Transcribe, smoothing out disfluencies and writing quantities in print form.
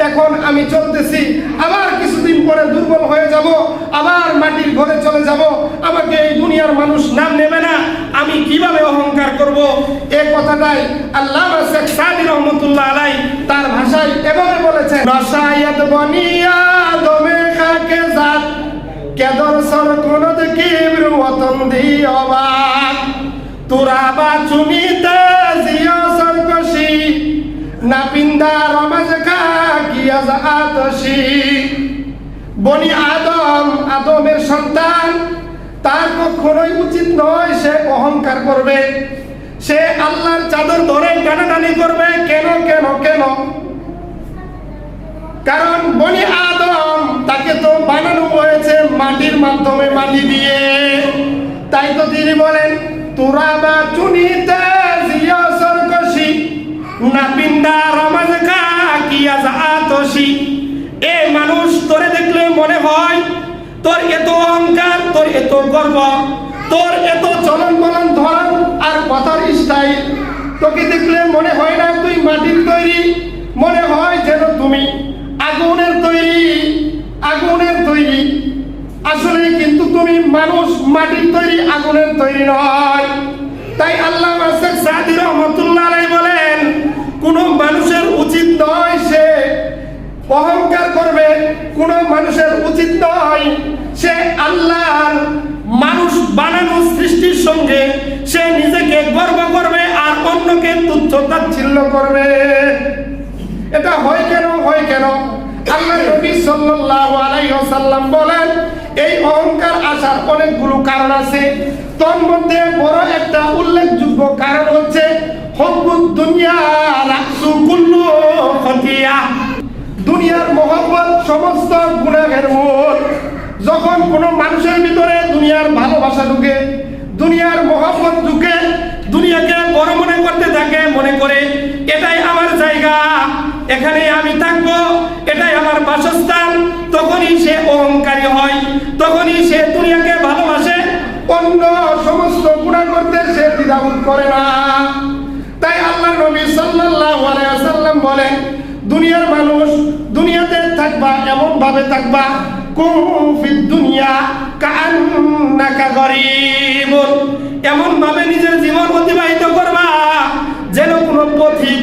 এখন আমি চলতেছি, আবার কিছুদিন পরে দুর্বল হয়ে যাব, আবার মাটির ঘরে চলে যাব, আমাকে এই দুনিয়ার মানুষ নাম নেবে না, আমি কিভাবে অহংকার করব? এই কথাটাই আল্লামা শেখ সাদী রহমাতুল্লাহ আলাইহি তার ভাষায় এভাবে বলেছেন, নশায়াত বনিয়া দমে খাকে জাত কেদর সর কোনদ কিব্র ওতন দিওবাত তুরাবা চুনিতে জিয়া সরকশি না পিন্দা রমাজ খা কিয়া জাতশি। বনি আদমের সন্তান, তার কখনোই উচিত নয় সে অহংকার করবে, সে আল্লাহর চাদর ধরে টানাটানি করবে। কেন কেন কেন? কারণ বনি আদম তাকে তো বানানো হয়েছে মাটির মাধ্যমে, মাটি দিয়ে। তাই তো তিনি বলেন, তুরাবা চুনিতে জিয়া সরকশি না পিন্দা রমাজ খা কিয়া জাতশি। এ মানুষ, তোরে দেখলে মনে হয় তোর এত অহংকার, তোর এত গর্ব, তোর এত চলন বলন ধরন আর কথার স্টাইল, তোকে দেখলে মনে হয় না তুই মাটির তৈরি, মনে হয় যেন তুমি আগুনের তৈরি, আগুনের তৈরি। আসলে কিন্তু তুমি মানুষ, মাটির তৈরি, আগুনের তৈরি নয়। তাই আল্লামা শেখ সাদী রহমাতুল্লাহ আলাইহি বলেন, কোন মানুষের উচিত নয় সে অহংকার করবে, কোন মানুষের উচিত নয় সে আল্লাহর মানুষ বানানো সৃষ্টির সঙ্গে সে নিজেকে গর্ব করবে আর অন্যকে তুচ্ছ তাচ্ছিল্য করবে। এটা হয় কেন? হয় কেন? আল্লাহ নবী সাল্লাল্লাহু আলাইহি ওয়াসাল্লাম বলেন, এই অহংকার আসার অনেকগুলো কারণ আছে। তোর মধ্যে বড় একটা উল্লেখযোগ্য কারণ হচ্ছে হুব্বুদ দুনিয়া রাসু কুল্লু খতিয়া। দুনিয়ার মহব্বত সমস্ত গুনাহের মূল। যখন কোনো মানুষের ভিতরে দুনিয়ার ভালোবাসা ঢুকে, দুনিয়ার মহব্বত ঢুকে, দুনিয়াকে বড় মনে করতে থাকে, মনে করে এটাই আমার জায়গা, এখানে আমি থাকবো, এটাই আমার বাসস্থান, তখনই সে অহংকারী হয়, তখনই সে দুনিয়াকে ভালোবাসে, অন্য সমস্ত গুনাহ করতে সে দ্বিধাবোধ করে না। তাই আল্লাহ নবী সাল্লাল্লাহু আলাইহি ওয়াসাল্লাম বলেন, দুনিয়ার মানুষ, দুনিয়াতে থাকবা এমন ভাবে থাকবা, কুন ফিদ দুনিয়া কাআন্নাকা গরীবুন, এমন ভাবে নিজের জীবন অতিবাহিত করবা যেন কোনো পথিক